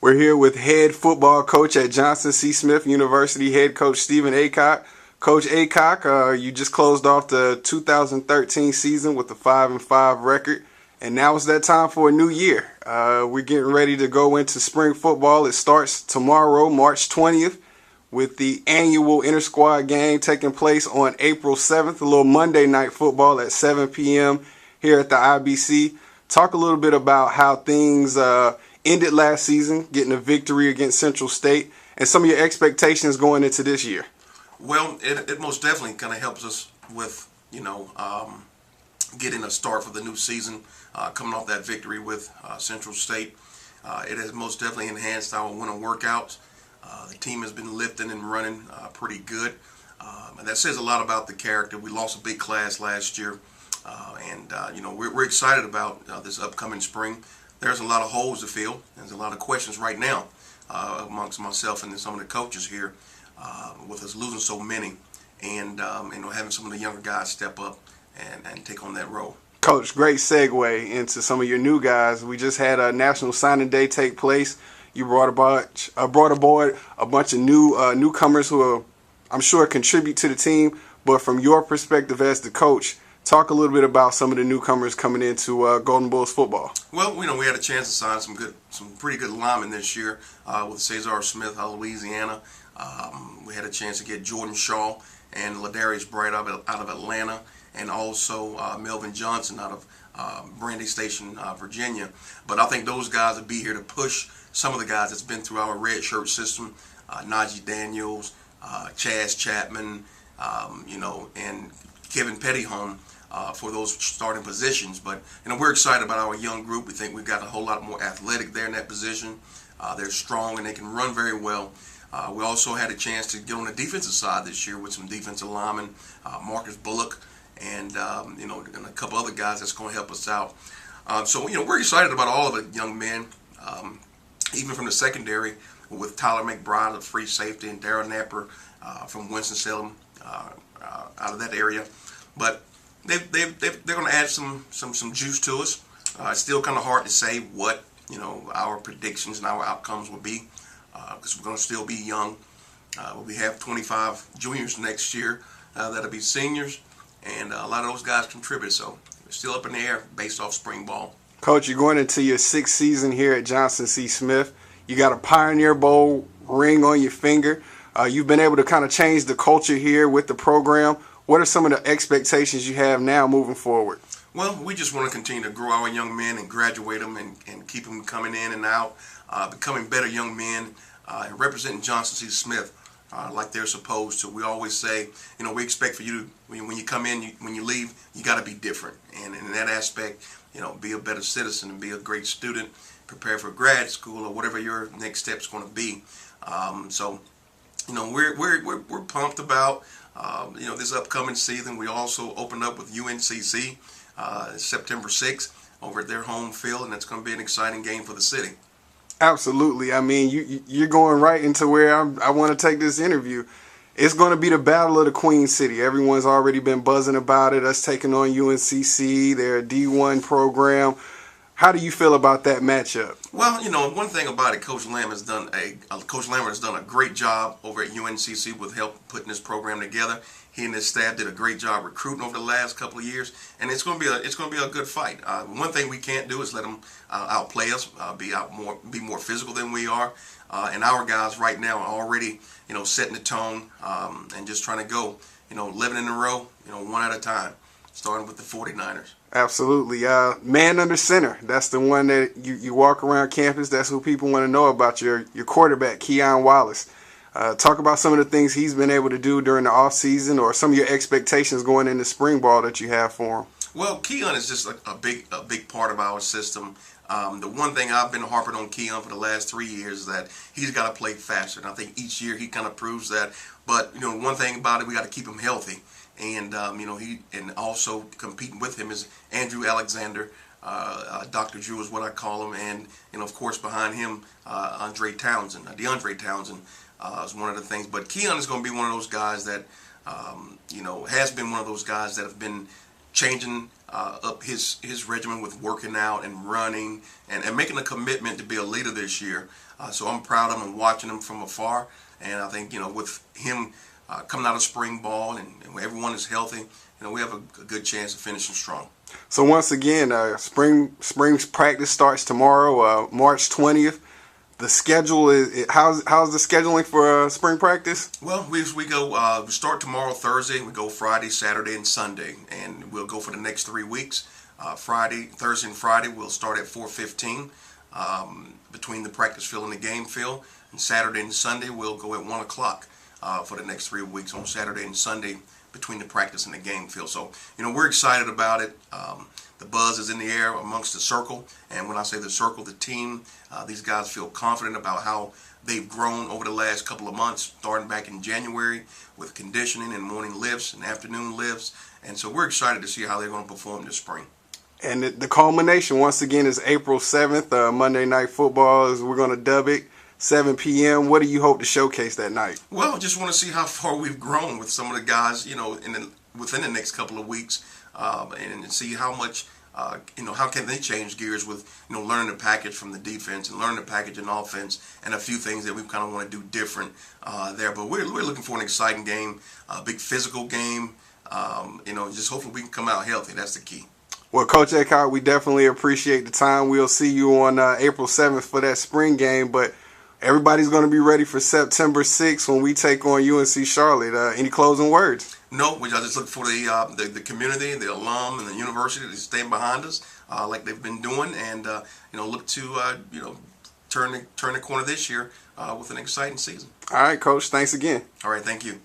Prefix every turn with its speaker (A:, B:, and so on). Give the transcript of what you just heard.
A: We're here with head football coach at Johnson C. Smith University, head coach Steven Aycock. Coach Aycock, you just closed off the 2013 season with a 5-5 record, and now it's that time for a new year. We're getting ready to go into spring football. It starts tomorrow, March 20th, with the annual inter-squad game taking place on April 7th, a little Monday night football at 7 p.m. here at the IBC. Talk a little bit about how things ended last season, getting a victory against Central State, and some of your expectations going into this year.
B: Well, it most definitely kind of helps us with, getting a start for the new season, coming off that victory with Central State. It has most definitely enhanced our winter workouts. The team has been lifting and running pretty good. And that says a lot about the character. We lost a big class last year. We're excited about this upcoming spring. There's a lot of holes to fill. There's a lot of questions right now amongst myself and some of the coaches here with us losing so many and having some of the younger guys step up and take on that role.
A: Coach, great segue into some of your new guys. We just had a National Signing Day take place. You brought aboard a bunch of newcomers who are, I'm sure, contribute to the team. But from your perspective as the coach, talk a little bit about some of the newcomers coming into Golden Bulls football.
B: Well, we had a chance to sign some pretty good linemen this year with Cesar Smith out of Louisiana. We had a chance to get Jordan Shaw and Ladarius Bright out of Atlanta, and also Melvin Johnson out of Brandy Station, Virginia. But I think those guys will be here to push some of the guys that's been through our red shirt system, Najee Daniels, Chaz Chapman, and Kevin Pettyhome for those starting positions. But we're excited about our young group. We think we've got a whole lot more athletic there in that position. They're strong and they can run very well. We also had a chance to get on the defensive side this year with some defensive linemen, Marcus Bullock, and a couple other guys that's going to help us out. So we're excited about all of the young men, even from the secondary with Tyler McBride, a free safety, and Darryl Napper from Winston-Salem out of that area. But they're going to add some juice to us. It's still kind of hard to say what our predictions and our outcomes will be because we're going to still be young. We have 25 juniors next year that'll be seniors, and a lot of those guys contribute. So we're still up in the air based off spring ball.
A: Coach, you're going into your 6th season here at Johnson C. Smith. You got a Pioneer Bowl ring on your finger. You've been able to kind of change the culture here with the program. What are some of the expectations you have now moving forward?
B: Well, we just want to continue to grow our young men and graduate them and keep them coming in and out, becoming better young men and representing Johnson C. Smith like they're supposed to. We always say, we expect for you to, when you come in, when you leave, you got to be different. And in that aspect, be a better citizen and be a great student, prepare for grad school or whatever your next step's going to be. We're pumped about this upcoming season. We also opened up with UNCC September 6th over at their home field, and it's going to be an exciting game for the city.
A: Absolutely. I mean, you're going right into where I want to take this interview. It's going to be the Battle of the Queen City. Everyone's already been buzzing about it. Us taking on UNCC. They're a D1 program. How do you feel about that matchup?
B: Well, one thing about it, Coach Lambert has done a great job over at UNCC with help putting this program together. He and his staff did a great job recruiting over the last couple of years, and it's going to be a good fight. One thing we can't do is let them outplay us, be more physical than we are. And our guys right now are already setting the tone and just trying to go 11 in a row, one at a time, starting with the 49ers.
A: Absolutely. Man under center. That's the one that you walk around campus. That's who people want to know about, your quarterback, Keon Wallace. Talk about some of the things he's been able to do during the offseason or some of your expectations going into spring ball that you have for him.
B: Well, Keon is just a big part of our system. The one thing I've been harping on Keon for the last 3 years is that he's got to play faster. And I think each year he kind of proves that. But, one thing about it, we got to keep him healthy. And, and also competing with him is Andrew Alexander. Dr. Drew is what I call him. And of course, behind him, DeAndre Townsend is one of the things. But Keon is going to be one of those guys that, has been one of those guys that have been changing up his regimen with working out and running and making a commitment to be a leader this year. So I'm proud of him and watching him from afar. And I think, with him coming out of spring ball and everyone is healthy, we have a good chance of finishing strong.
A: So once again, spring practice starts tomorrow, March 20th. The schedule is how's the scheduling for spring practice?
B: Well, we go we start tomorrow Thursday. We go Friday, Saturday, and Sunday, and we'll go for the next 3 weeks. Thursday, and Friday we'll start at 4:15 between the practice field and the game field. And Saturday and Sunday we'll go at 1 o'clock for the next 3 weeks on Saturday and Sunday between the practice and the game field. So we're excited about it. The buzz is in the air amongst the circle, and when I say the circle, the team, these guys feel confident about how they've grown over the last couple of months, starting back in January with conditioning and morning lifts and afternoon lifts, and so we're excited to see how they're going to perform this spring.
A: And the culmination, once again, is April 7th, Monday Night Football, as we're going to dub it, 7 p.m. What do you hope to showcase that night?
B: Well, I just want to see how far we've grown with some of the guys, within the next couple of weeks. And see how much, how can they change gears with, learning the package from the defense and learning the package in offense and a few things that we kind of want to do different there. But we're looking for an exciting game, a big physical game. Just hopefully we can come out healthy. That's the key.
A: Well, Coach Aycock, we definitely appreciate the time. We'll see you on April 7th for that spring game, but everybody's going to be ready for September 6th when we take on UNC Charlotte. Any closing words?
B: No, I just look for the community, the alum, and the university to stand behind us like they've been doing, and look to turn the corner this year with an exciting season.
A: All right, Coach. Thanks again.
B: All right, thank you.